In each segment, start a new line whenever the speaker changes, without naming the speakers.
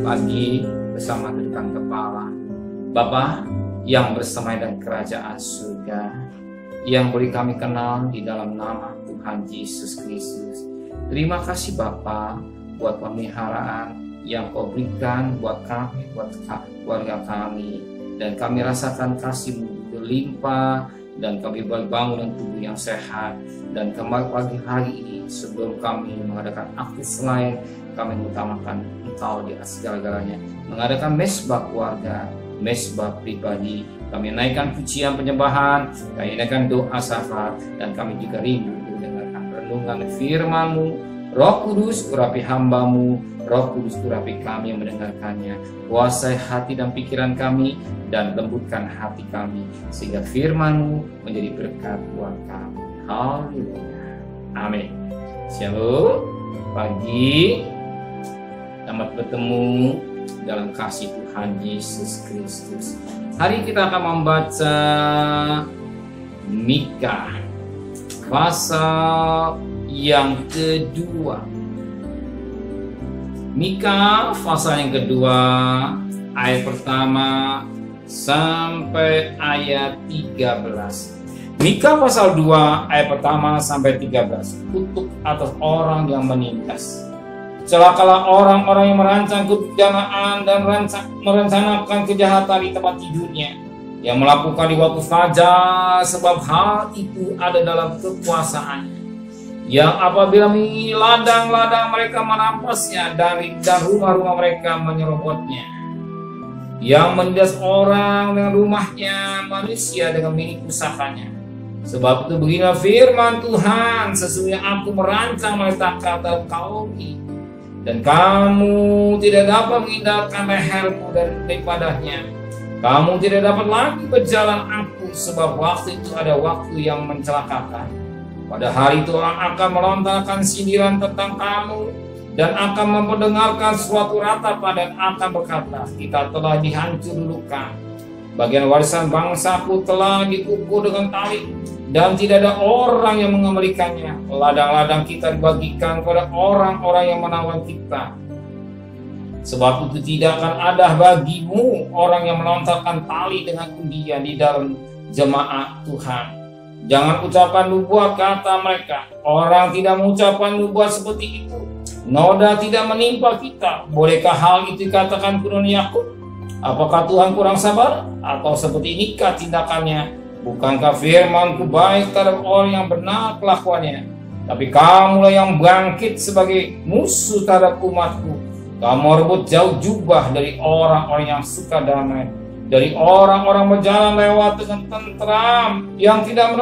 pagi bersama kedudukan kepala. Bapa yang bersama dan kerajaan surga, yang boleh kami kenal di dalam nama Tuhan Yesus Kristus. Terima kasih Bapa buat pemeliharaan yang Kau berikan buat kami, buat keluarga kami. Dan kami rasakan kasih-Mu berlimpah, dan kami bangun dengan tubuh yang sehat. Dan kembali pagi hari ini, sebelum kami mengadakan aktivitas lain, kami mengutamakan Engkau di atas segala-galanya. Mengadakan mesbah keluarga, mesbah pribadi, kami naikkan pujian penyembahan, kami naikkan doa syafaat, dan kami juga rindu mendengarkan renungan firman-Mu. Roh Kudus, urapi hamba-Mu, Roh Kudus, urapi kami yang mendengarkannya. Kuasai hati dan pikiran kami, dan lembutkan hati kami, sehingga firman-Mu menjadi berkat buat kami. Haleluya. Amin. Shalom. Pagi. Selamat bertemu dalam kasih Tuhan Yesus Kristus. Hari kita akan membaca Mika pasal yang kedua. Mika pasal yang kedua, ayat pertama sampai ayat 13. Mika pasal 2 ayat pertama sampai 13. Kutuk atas orang yang menindas. Celakalah orang-orang yang merancang kebijaksanaan dan merencanakan kejahatan di tempat tidurnya, yang melakukan di waktu fajar, sebab hal itu ada dalam kekuasaannya. Yang apabila ladang-ladang mereka merampasnya, dan rumah-rumah mereka menyerobotnya. Yang menindas orang dengan rumahnya, manusia dengan milik pusakanya. Sebab itu beginilah firman Tuhan, sesungguhnya aku merancang meletakkan dalam kaum ini, dan kamu tidak dapat menghindarkan lehermu daripadanya. Kamu tidak dapat lagi berjalan aku, sebab waktu itu ada waktu yang mencelakakan. Pada hari itu orang akan melontarkan sindiran tentang kamu, dan akan memperdengarkan suatu ratapan, dan akan berkata, kita telah dihancur-dulukan. Bagian warisan bangsaku telah dikubur dengan tali, dan tidak ada orang yang mengembalikannya. Ladang-ladang kita dibagikan kepada orang-orang yang menawan kita. Sebab itu tidak akan ada bagimu orang yang melontarkan tali dengan undian di dalam jemaat Tuhan. Jangan ucapkan nubuat, kata mereka. Orang tidak mengucapkan nubuat seperti itu. Noda tidak menimpa kita. Bolehkah hal itu dikatakan kepada Yakub? Apakah Tuhan kurang sabar? Atau seperti inikah tindakannya? Bukankah firman-Ku baik terhadap orang yang benar kelakuannya? Tapi kamulah yang bangkit sebagai musuh terhadap umat-Ku. Kamu rebut jauh jubah dari orang-orang yang suka damai, dari orang-orang berjalan lewat dengan tentram, yang tidak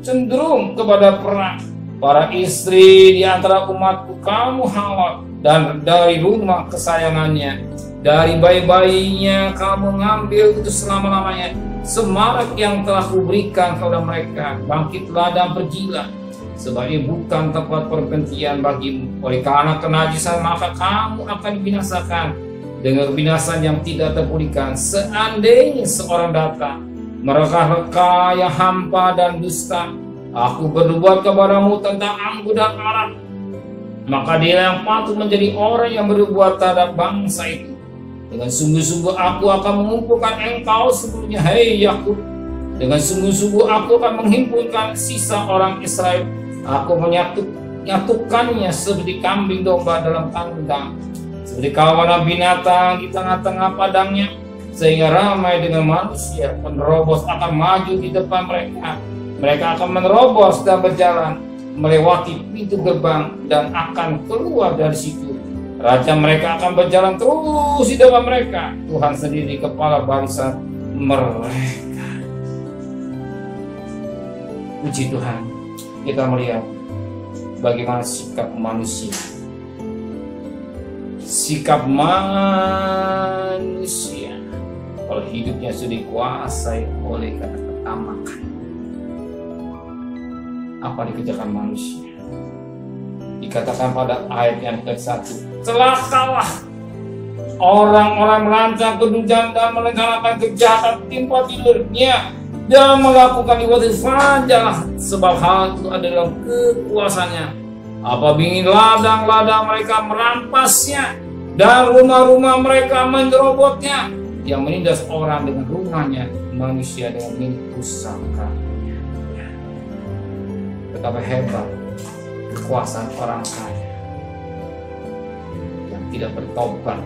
cenderung kepada perang. Para istri di antara umat-Ku kamu halal, dan dari rumah kesayangannya, dari bayi-bayinya kamu ngambil itu selama-lamanya. Semarak yang telah kuberikan kepada mereka, bangkitlah dan pergilah, sebab ini bukan tempat perhentian bagimu. Oleh karena kenajisan maka kamu akan dibinasakan dengan kebinasan yang tidak terpulihkan. Seandainya seorang datang mereka-reka yang hampa dan dusta, aku berbuat kepadamu tentang anggur dan arak, maka dia yang patut menjadi orang yang berbuat terhadap bangsa itu. Dengan sungguh-sungguh aku akan mengumpulkan engkau sebelumnya, hei Yakub. Dengan sungguh-sungguh aku akan menghimpunkan sisa orang Israel. Aku menyatukannya seperti kambing domba dalam kandang, seperti kawanan binatang di tengah-tengah padangnya, sehingga ramai dengan manusia. Penerobos akan maju di depan mereka. Mereka akan menerobos dan berjalan melewati pintu gerbang, dan akan keluar dari situ. Raja mereka akan berjalan terus di depan mereka. Tuhan sendiri kepala barisan mereka. Puji Tuhan, kita melihat bagaimana sikap manusia. Sikap manusia kalau hidupnya sudah dikuasai oleh kata ketamakan. Apa dikerjakan manusia? Dikatakan pada ayat yang ke-1, celakalah orang-orang merancang kedudukan dan merencanakan kejahatan timpa tidurnya, dan melakukan ibadah fajar, sebab hal itu ada dalam kekuasaannya. Apabila ladang-ladang mereka merampasnya, dan rumah-rumah mereka menyerobotnya. Yang menindas orang dengan rumahnya, manusia dengan milik pusaka. Betapa hebat kekuasaan orang kaya yang tidak bertobat,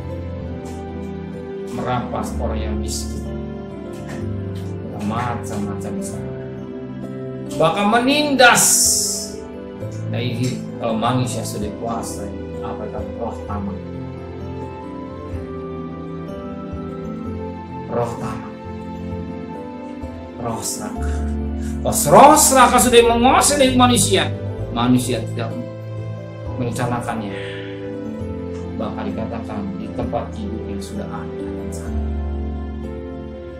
merampas orang yang miskin, macam-macam cara, bahkan menindas. Jadi kalau manusia sudah kuasa, apa kata roh tamak, roh tamak, roh serakah. Kalau roh serakah sudah menguasai manusia, manusia tidak merencanakannya. Bahkan dikatakan di tempat tidur yang sudah ada dan sana.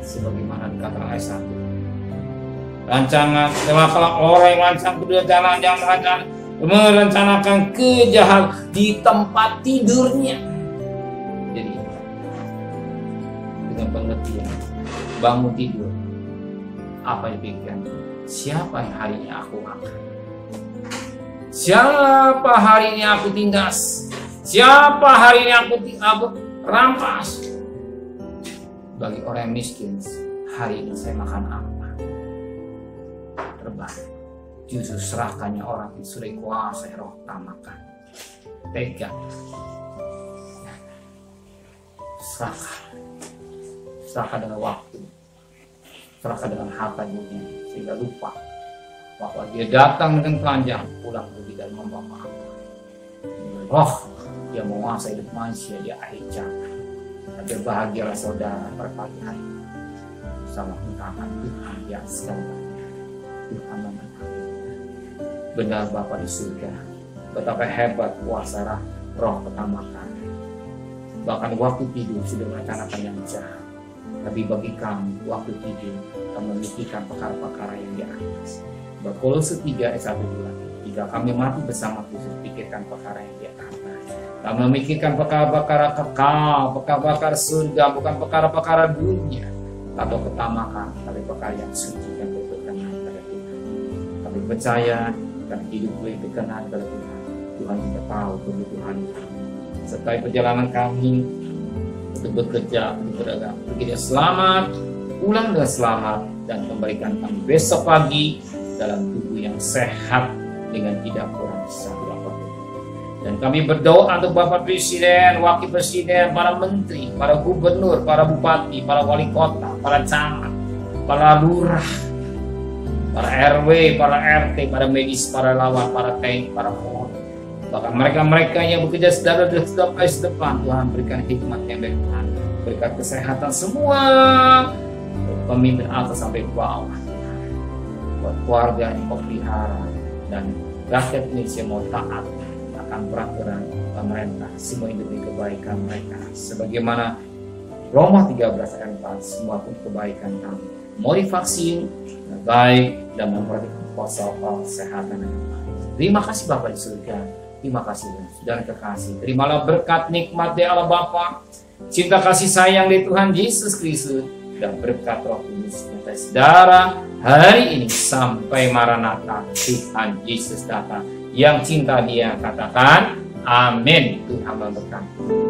Sebagaimana dikatakan ayat 1. Rancangan, celakalah orang yang merancang kebenaran, yang merencanakan kejahatan di tempat tidurnya. Jadi dengan pengertian bangun tidur, apa yang dipikirkan? Siapa yang hari ini aku makan? Siapa hari ini aku tindas? Siapa hari ini aku rampas? Bagi orang yang miskin, hari ini saya makan apa? Terbalik. Justru serakahnya orang yang sudah kuasai roh tamakan. Tega. Serakah. Serakah dengan waktu. Serakah dengan harta dunia. Sehingga lupa bahwa dia datang dengan telanjang, pulang tidak membawa apa. Roh yang menguasai hidup manusia di akhir zaman. Berbahagialah saudara pada pagi hari sama ungkapan Tuhan yang segala Tuhan memberkati. Benar Bapa di surga, betapa hebat kuasa roh ketamakan. Bahkan waktu tidur sudah merencanakan yang jahat. Tapi bagi kami waktu tidur kami memikirkan perkara-perkara yang di atas. Kolose 3 ayat 1 bilang, jika kami mati bersama Kristus, pikirkan perkara yang di atas. Kami memikirkan perkara-perkara kekal, perkara-perkara surga, bukan perkara-perkara dunia atau ketamakan, tapi perkara yang suci dan berkenan pada Tuhan. Kami percaya dan hidup boleh berkenan pada Tuhan. Tuhan juga tahu kebutuhan kami. Sertai perjalanan kami untuk bekerja, untuk berdagang. Begitu selamat, pulang dengan selamat, dan kembalikan kami besok pagi dalam tubuh yang sehat dengan tidak kurang satu apapun. Dan kami berdoa untuk Bapak Presiden, Wakil Presiden, para menteri, para gubernur, para bupati, para wali kota, para camat, para lurah, para RW, para RT, para medis, para lawan, para TNI, para Polri. Bahkan mereka-mereka yang bekerja sedara di depan, Tuhan berikan hikmat yang baik Tuhan. Berikan kesehatan semua pemimpin atas sampai bawah. Buat keluarga yang kau pelihara dan rakyat Indonesia mau taat akan peraturan pemerintah, semua itu demi kebaikan mereka. Sebagaimana Roma 13 ayat 4, semua pun kebaikan kami. Mau divaksin, baik, dan memperhatikan protokol kesehatan yang baik. Terima kasih Bapak di surga. Terima kasih dan kekasih. Terimalah berkat nikmat dari Allah Bapa, cinta kasih sayang dari Tuhan Yesus Kristus, dan berkat Roh Kudus atas saudara hari ini sampai Maranatha Tuhan Yesus datang. Yang cinta dia katakan amin. Tuhan memberkati.